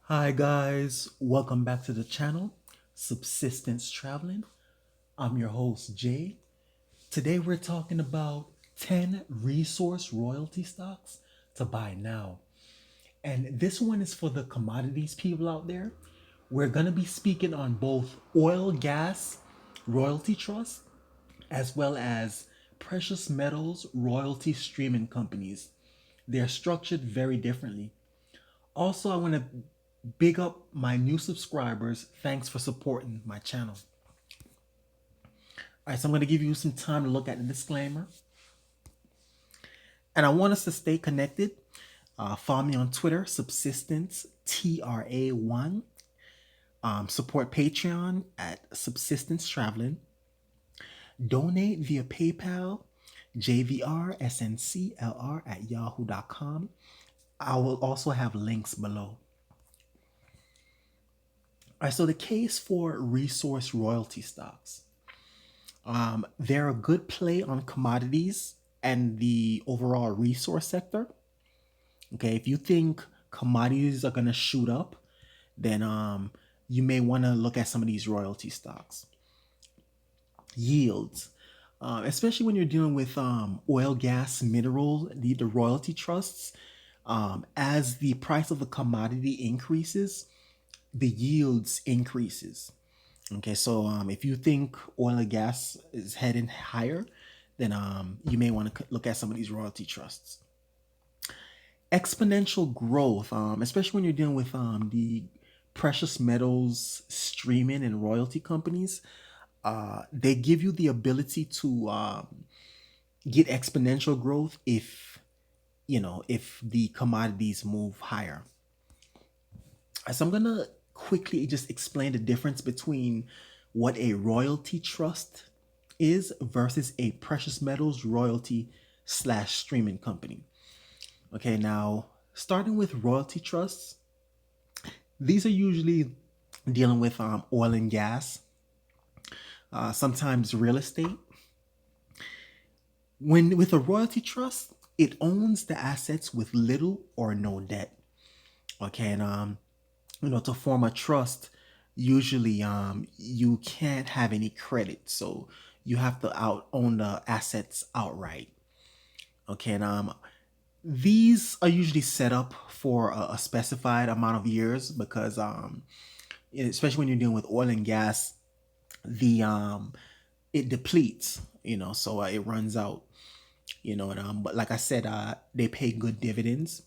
Hi guys, welcome back to the channel, Subsistence Traveling. I'm your host Jay. Today we're talking about 10 resource royalty stocks to buy now. And this one is for the commodities people out there. We're going to be speaking on both oil, gas, royalty trust, as well as precious metals royalty streaming companies. They're structured very differently. Also, I want to big up my new subscribers. Thanks for supporting my channel. All right, so I'm going to give you some time to look at the disclaimer. And I want us to stay connected. Follow me on Twitter, Subsistence TRA1. Support Patreon at Subsistence Traveling. Donate via PayPal, jvrsnclr at yahoo.com. I will also have links below. All right, so the case for resource royalty stocks. They're a good play on commodities and the overall resource sector. Okay, if you think commodities are gonna shoot up, then you may want to look at some of these royalty stocks. Yields, especially when you're dealing with oil, gas, mineral, the royalty trusts. As the price of the commodity increases, the yields increases. Okay, so if you think oil and gas is heading higher, then you may want to look at some of these royalty trusts. Exponential growth, especially when you're dealing with the precious metals streaming and royalty companies, they give you the ability to get exponential growth if the commodities move higher. So I'm gonna quickly just explain the difference between what a royalty trust is versus a precious metals royalty slash streaming company. Okay, now starting with royalty trusts, these are usually dealing with oil and gas, sometimes real estate. When with a royalty trust, it owns the assets with little or no debt. Okay, and to form a trust, usually you can't have any credit, so you have to out own the assets outright. Okay, and these are usually set up for a specified amount of years because especially when you're dealing with oil and gas, the it depletes, so it runs out, and but like I said, they pay good dividends,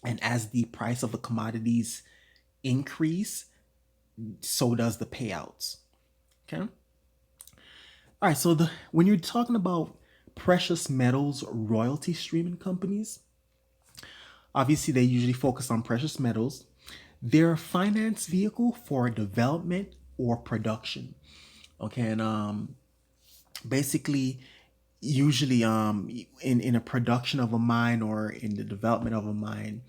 and as the price of the commodities increase, so does the payouts. Okay. All right. So when you're talking about precious metals royalty streaming companies, obviously they usually focus on precious metals. They're a finance vehicle for development or production. Okay, and basically, usually in a production of a mine or in the development of a mine,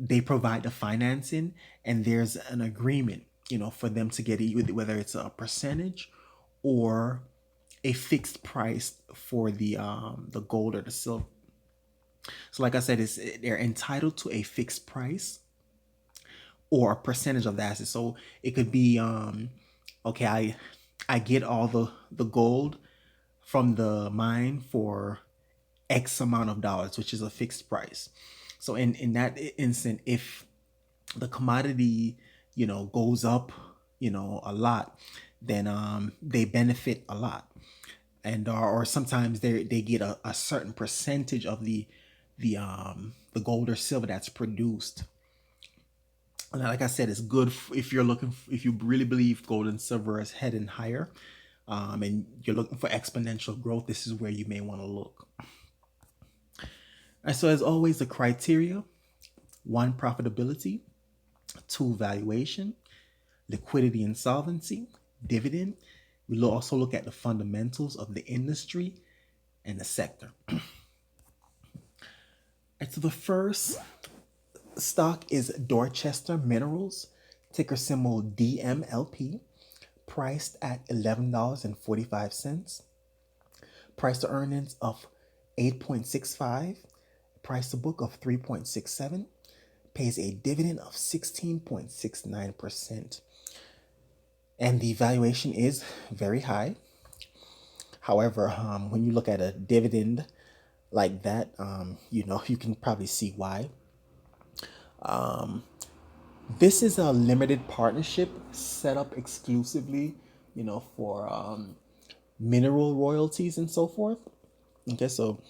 they provide the financing, and there's an agreement, for them to get whether it's a percentage or a fixed price for the gold or the silver. So like I said, they're entitled to a fixed price or a percentage of the asset. So it could be okay, I get all the gold from the mine for X amount of dollars, which is a fixed price. So in that instant, if the commodity, goes up, a lot, then they benefit a lot. And or sometimes they get a certain percentage of the gold or silver that's produced. And like I said, it's good if you're if you really believe gold and silver is heading higher, and you're looking for exponential growth. This is where you may want to look. And so as always, the criteria: one, profitability; two, valuation; liquidity and solvency; dividend. We'll also look at the fundamentals of the industry and the sector. And so the first stock is Dorchester Minerals, ticker symbol DMLP, priced at $11.45. Price to earnings of 8.65, price to book of 3.67, pays a dividend of 16.69%. And the valuation is very high. However, when you look at a dividend like that, you can probably see why. This is a limited partnership set up exclusively, for mineral royalties and so forth. Okay, so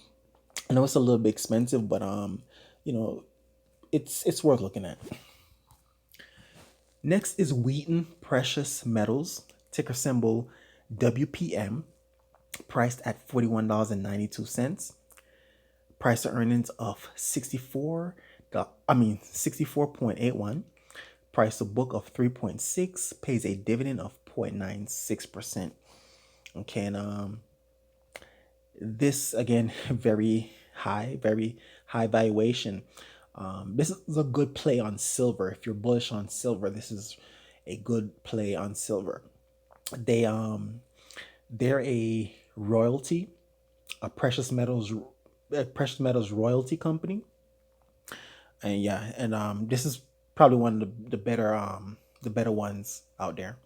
I know it's a little bit expensive, but you know, it's worth looking at. Next is Wheaton Precious Metals, ticker symbol WPM, priced at $41.92. Price to earnings of 64.81. Price to book of 3.6, pays a dividend of 0.96%. Okay, and this again, very high valuation. This is a good play on silver. If you're bullish on silver, this is a good play on silver. They're a royalty, a precious metals royalty company, and yeah, and this is probably one of the better ones out there.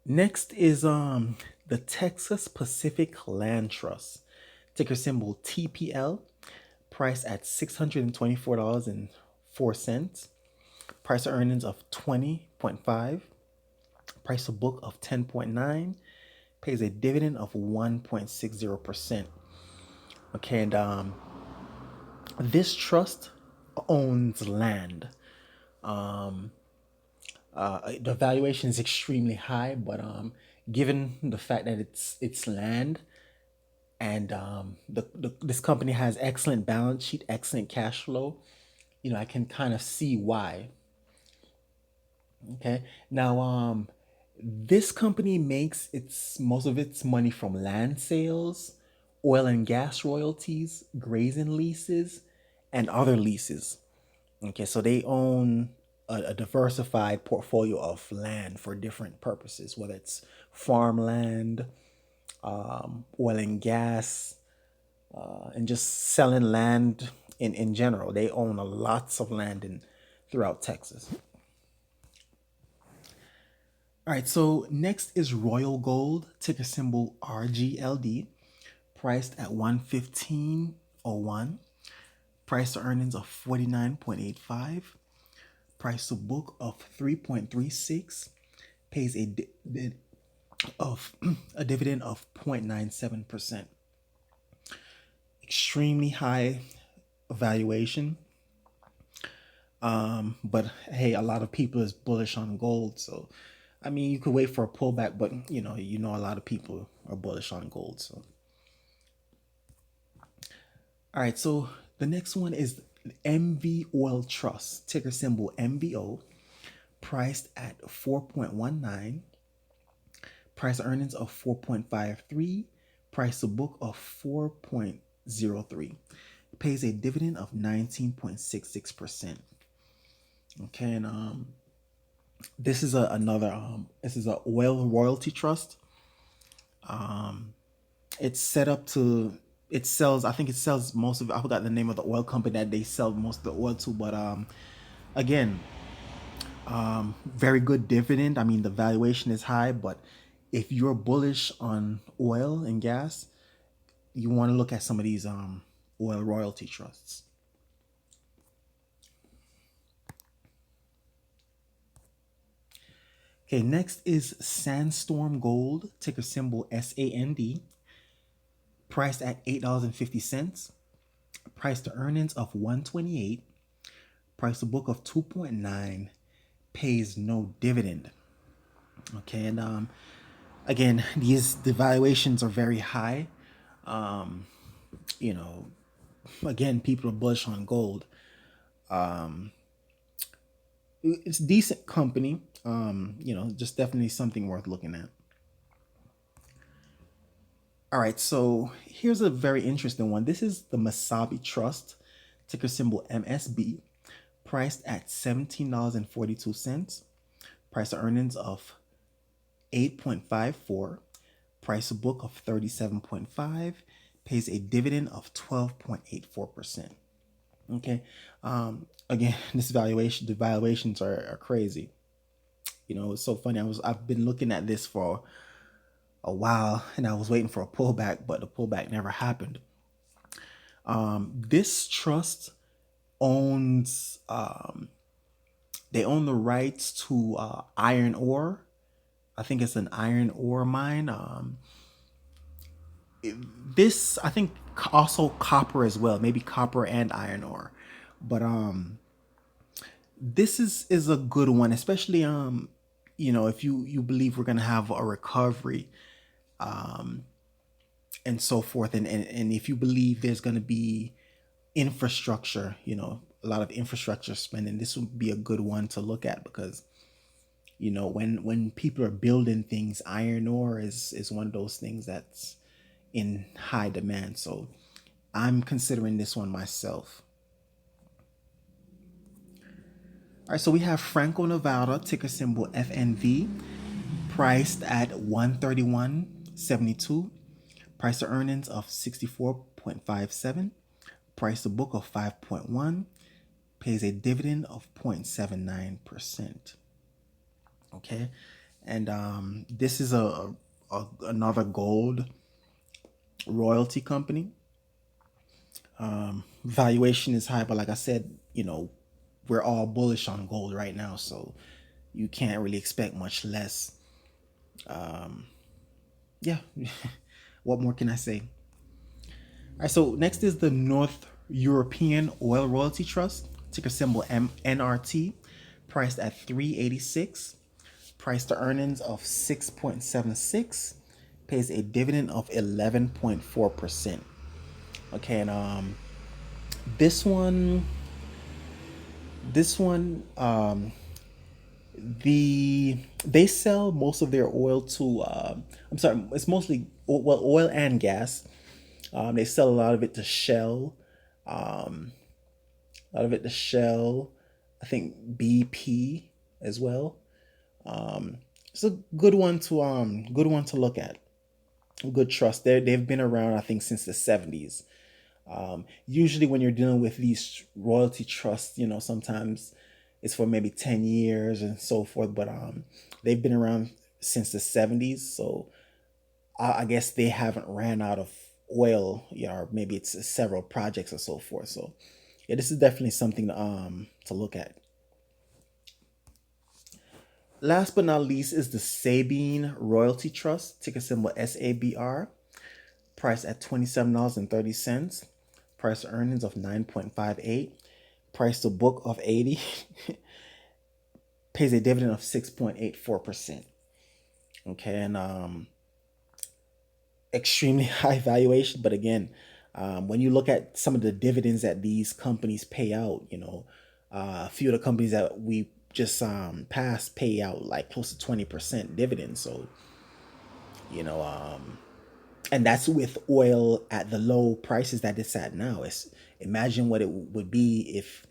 Next is the Texas Pacific Land Trust, ticker symbol TPL, priced at $624.04. Price to earnings of 20.5. Price to book of 10.9. Pays a dividend of 1.60%. Okay, and this trust owns land. The valuation is extremely high, but given the fact that it's land, and this company has excellent balance sheet, excellent cash flow, I can kind of see why. Okay, now this company makes its most of its money from land sales, oil and gas royalties, grazing leases, and other leases. Okay, so they own a diversified portfolio of land for different purposes, whether it's farmland, oil and gas, and just selling land in general. They own a lots of land throughout Texas. All right, so next is Royal Gold, ticker symbol RGLD, priced at 115.01. Price to earnings of 49.85. Price to book of 3.36. Pays of a dividend of 0.97%. Extremely high valuation. But hey, a lot of people is bullish on gold, so I mean, you could wait for a pullback, but a lot of people are bullish on gold. So, all right. So the next one is MV Oil Trust, ticker symbol MVO, priced at 4.19. Price earnings of 4.53. Price to book of 4.03. Pays a dividend of 19.66%. Okay, and this is this is a oil royalty trust. It's set up to it sells I think it sells most of I forgot the name of the oil company that they sell most of the oil to, but again, very good dividend. I mean, the valuation is high, but if you're bullish on oil and gas, you want to look at some of these oil royalty trusts. Okay, next is Sandstorm Gold, ticker symbol SAND, priced at $8.50. Price to earnings of 128. Price to book of 2.9. Pays no dividend. Okay, and again, the valuations are very high. You know, again, people are bullish on gold. It's a decent company. Just definitely something worth looking at. All right, so here's a very interesting one. This is the Masabi Trust, ticker symbol MSB, priced at $17.42. Price to earnings of 8.54. Price to book of 37.5. Pays a dividend of 12.84%. Okay. Again, the valuations are crazy. It's so funny. I've been looking at this for a while, and I was waiting for a pullback, but the pullback never happened. This trust owns they own the rights to iron ore. I think it's an iron ore mine. This I think also copper as well, maybe copper and iron ore. But this is a good one, especially if you believe we're gonna have a recovery and so forth, and if you believe there's gonna be infrastructure, a lot of infrastructure spending, this would be a good one to look at because when people are building things, iron ore is one of those things that's in high demand. So I'm considering this one myself. All right, so we have Franco Nevada, ticker symbol FNV, priced at 131.72, price to earnings of 64.57, price to book of 5.1, pays a dividend of 0.79%. Okay, and this is another gold royalty company. Valuation is high, but like I said, we're all bullish on gold right now, so you can't really expect much less. Yeah, what more can I say? All right, so next is the North European Oil Royalty Trust, ticker symbol NRT, priced at 386, price to earnings of 6.76, pays a dividend of 11.4%. Okay, and this one, this one, they sell most of their oil to. I'm sorry, it's mostly oil and gas. They sell a lot of it to Shell, a lot of it to Shell. I think BP as well. It's a good one to look at. Good trust. They've been around, I think, since the 70s. Usually, when you're dealing with these royalty trusts, sometimes it's for maybe 10 years and so forth, but they've been around since the 70s. So I guess they haven't ran out of oil, or maybe it's several projects or so forth. So yeah, this is definitely something to look at. Last but not least is the Sabine Royalty Trust, ticker symbol SABR, price at $27.30, price to earnings of 9.58, price to book of 80, pays a dividend of 6.84%. Okay, and extremely high valuation, but again, when you look at some of the dividends that these companies pay out, a few of the companies that we just passed pay out like close to 20% dividends. So, you know, and that's with oil at the low prices that it's at now. It's imagine what it would be if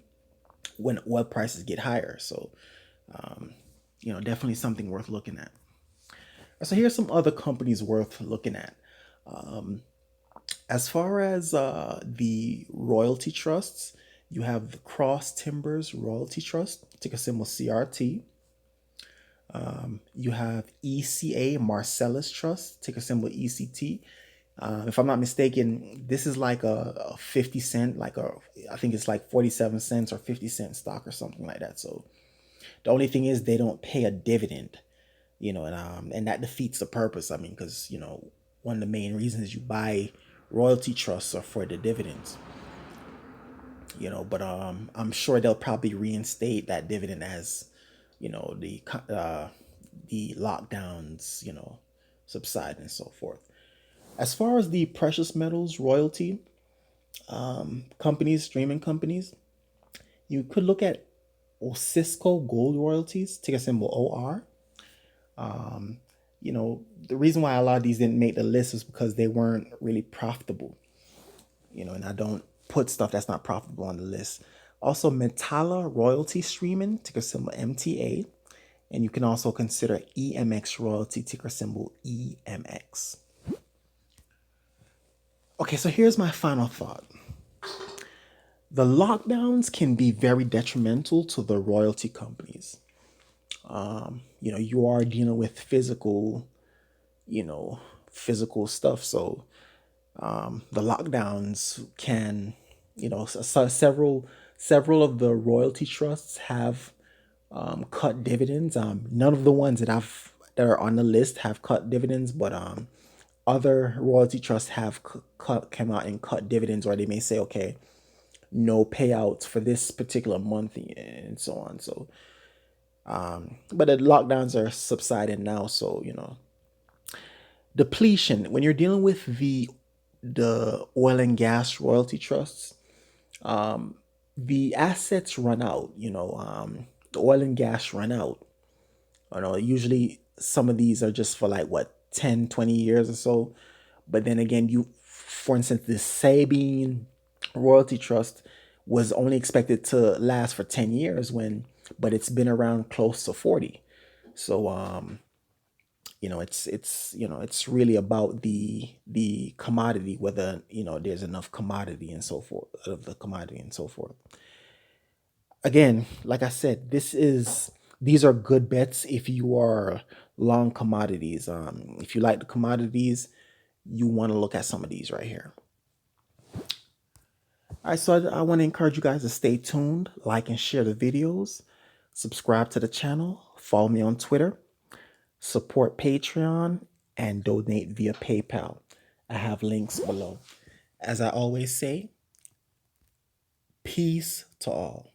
when oil prices get higher. So, definitely something worth looking at. So here's some other companies worth looking at. As far as the royalty trusts, you have the Cross Timbers Royalty Trust, ticker symbol CRT. You have ECA Marcellus Trust, ticker symbol ECT. If I'm not mistaken, this is like a 50 cent, I think it's like 47 cents or 50-cent stock or something like that. So the only thing is they don't pay a dividend, and that defeats the purpose. I mean, because, one of the main reasons you buy royalty trusts are for the dividends, but I'm sure they'll probably reinstate that dividend as, the lockdowns, subside and so forth. As far as the precious metals royalty companies, streaming companies, you could look at Osisko Gold Royalties, ticker symbol OR. The reason why a lot of these didn't make the list is because they weren't really profitable, and I don't put stuff that's not profitable on the list. Also, Metalla Royalty Streaming, ticker symbol MTA. And you can also consider EMX Royalty, ticker symbol EMX. Okay, so here's my final thought. The lockdowns can be very detrimental to the royalty companies. You are dealing with you know, physical stuff. So the lockdowns can, several of the royalty trusts have cut dividends. None of the ones that are on the list have cut dividends, but other royalty trusts have come out and cut dividends, or they may say, okay, no payouts for this particular month and so on. So, but the lockdowns are subsiding now, so depletion. When you're dealing with the oil and gas royalty trusts, the assets run out. The oil and gas run out. Usually some of these are just for like what 10, 20 years or so. But then again, for instance, the Sabine Royalty Trust was only expected to last for 10 years but it's been around close to 40. So it's really about the commodity, whether there's enough commodity and so forth of the commodity and so forth. Again, like I said, these are good bets if you are long commodities. If you like the commodities, you want to look at some of these right here. All right, so I want to encourage you guys to stay tuned, like and share the videos, subscribe to the channel, follow me on Twitter, support Patreon, and donate via PayPal. I have links below. As I always say, peace to all.